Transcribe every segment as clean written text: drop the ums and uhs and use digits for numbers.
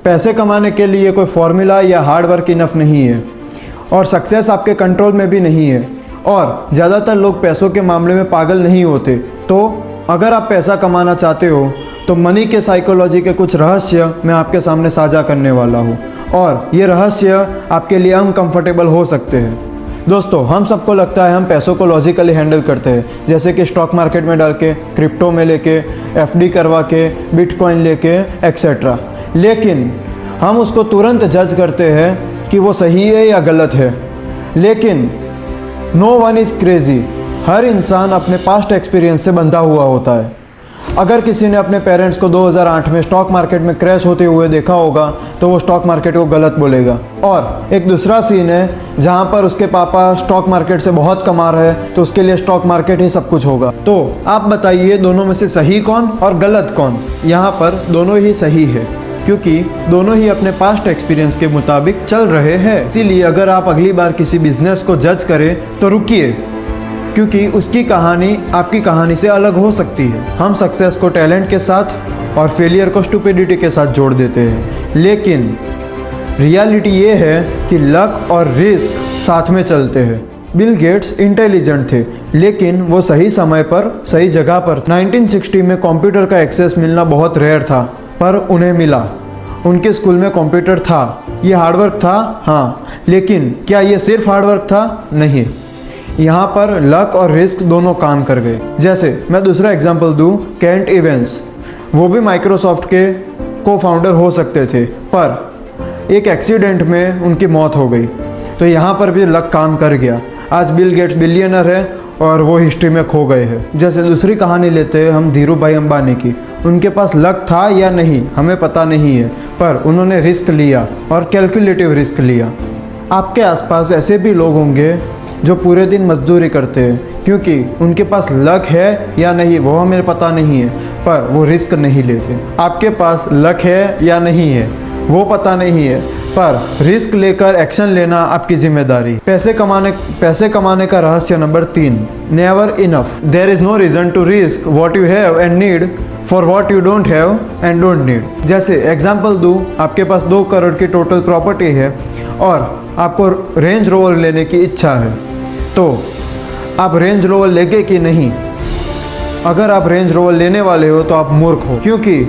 पैसे कमाने के लिए कोई फॉर्मूला या हार्ड वर्क इनफ नहीं है और सक्सेस आपके कंट्रोल में भी नहीं है। और ज़्यादातर लोग पैसों के मामले में पागल नहीं होते। तो अगर आप पैसा कमाना चाहते हो तो मनी के साइकोलॉजी के कुछ रहस्य मैं आपके सामने साझा करने वाला हूँ और ये रहस्य आपके लिए अनकंफर्टेबल हो सकते हैं। दोस्तों, हम सबको लगता है हम पैसों को लॉजिकली हैंडल करते हैं, जैसे कि स्टॉक मार्केट में डाल के, क्रिप्टो में लेके, एफडी करवा के, बिटकॉइन लेके एक्सेट्रा। लेकिन हम उसको तुरंत जज करते हैं कि वो सही है या गलत है। लेकिन नो वन इज़ क्रेजी। हर इंसान अपने पास्ट एक्सपीरियंस से बंधा हुआ होता है। अगर किसी ने अपने पेरेंट्स को 2008 में स्टॉक मार्केट में क्रैश होते हुए देखा होगा तो वो स्टॉक मार्केट को गलत बोलेगा। और एक दूसरा सीन है जहाँ पर उसके पापा स्टॉक मार्केट से बहुत कमा रहे हैं तो उसके लिए स्टॉक मार्केट ही सब कुछ होगा। तो आप बताइए दोनों में से सही कौन और गलत कौन? यहाँ पर दोनों ही सही है, क्योंकि दोनों ही अपने पास्ट एक्सपीरियंस के मुताबिक चल रहे हैं। इसीलिए अगर आप अगली बार किसी बिजनेस को जज करें तो रुकिए, क्योंकि उसकी कहानी आपकी कहानी से अलग हो सकती है। हम सक्सेस को टैलेंट के साथ और फेलियर को स्टुपिडिटी के साथ जोड़ देते हैं, लेकिन रियलिटी ये है कि लक और रिस्क साथ में चलते हैं। बिल गेट्स इंटेलिजेंट थे, लेकिन वो सही समय पर सही जगह पर। 1960 में कंप्यूटर का एक्सेस मिलना बहुत रेयर था, पर उन्हें मिला। उनके स्कूल में कंप्यूटर था। ये हार्डवर्क था, हाँ, लेकिन क्या ये सिर्फ हार्डवर्क था? नहीं, यहाँ पर लक और रिस्क दोनों काम कर गए। जैसे मैं दूसरा एग्जांपल दूँ, केंट इवेंस, वो भी माइक्रोसॉफ्ट के को फाउंडर हो सकते थे, पर एक एक्सीडेंट में उनकी मौत हो गई। तो यहाँ पर भी लक काम कर गया। आज बिल गेट्स बिलियनर है और वो हिस्ट्री में खो गए हैं। जैसे दूसरी कहानी लेते हैं हम धीरू भाई अंबानी की। उनके पास लक था या नहीं हमें पता नहीं है, पर उन्होंने रिस्क लिया और कैलकुलेटिव रिस्क लिया। आपके आसपास ऐसे भी लोग होंगे जो पूरे दिन मजदूरी करते हैं, क्योंकि उनके पास लक है या नहीं वो हमें पता नहीं है, पर वो रिस्क नहीं लेते। आपके पास लक है या नहीं है वो पता नहीं है, पर रिस्क लेकर एक्शन लेना आपकी जिम्मेदारी। पैसे कमाने का रहस्य number 3, never enough. There is no reason to risk what you have and need for what you don't have and don't need. जैसे एग्जांपल दूँ, आपके पास 2 करोड़ की टोटल प्रॉपर्टी है और आपको रेंज रोवर लेने की इच्छा है, तो आप रेंज रोवर लेंगे कि नहीं? अगर आप रेंज रोवर लेने वाले हो तो आप मूर्ख हो, क्योंकि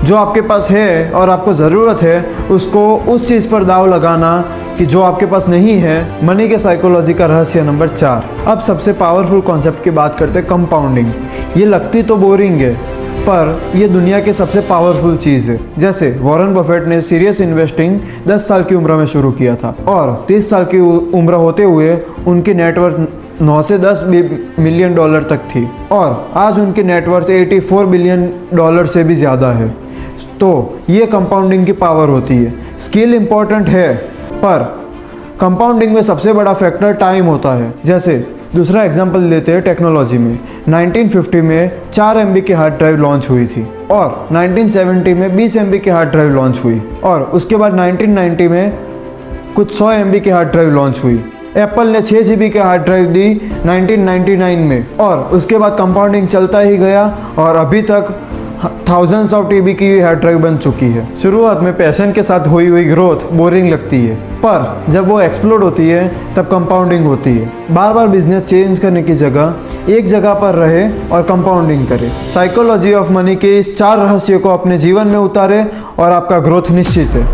जो आपके पास है और आपको ज़रूरत है उसको उस चीज़ पर दाव लगाना कि जो आपके पास नहीं है। मनी के साइकोलॉजी का रहस्य नंबर 4। अब सबसे पावरफुल कॉन्सेप्ट की बात करते हैं, कंपाउंडिंग। ये लगती तो बोरिंग है, पर यह दुनिया की सबसे पावरफुल चीज़ है। जैसे वॉरेन बफेट ने सीरियस इन्वेस्टिंग 10 साल की उम्र में शुरू किया था और 30 साल की उम्र होते हुए उनकी नेटवर्थ 9 से 10 मिलियन डॉलर तक थी और आज उनकी नेटवर्थ 84 बिलियन डॉलर से भी ज़्यादा है। तो ये कंपाउंडिंग की पावर होती है। स्किल इम्पॉर्टेंट है, पर कंपाउंडिंग में सबसे बड़ा फैक्टर टाइम होता है। जैसे दूसरा एग्जांपल लेते हैं टेक्नोलॉजी में। 1950 में 4 MB की हार्ड ड्राइव लॉन्च हुई थी और 1970 में 20 MB की हार्ड ड्राइव लॉन्च हुई और उसके बाद 1990 में कुछ 100 MB की हार्ड ड्राइव लॉन्च हुई। एप्पल ने 6 GB की हार्ड ड्राइव दी 1999 में और उसके बाद कंपाउंडिंग चलता ही गया और अभी तक थाउजेंड्स ऑफ TB की हार्ड ड्राइव बन चुकी है। शुरुआत में पैशन के साथ हुई ग्रोथ बोरिंग लगती है, पर जब वो एक्सप्लोड होती है तब कंपाउंडिंग होती है। बार बार बिजनेस चेंज करने की जगह एक जगह पर रहे और कंपाउंडिंग करे। साइकोलॉजी ऑफ मनी के इस 4 रहस्यों को अपने जीवन में उतारे और आपका ग्रोथ निश्चित है।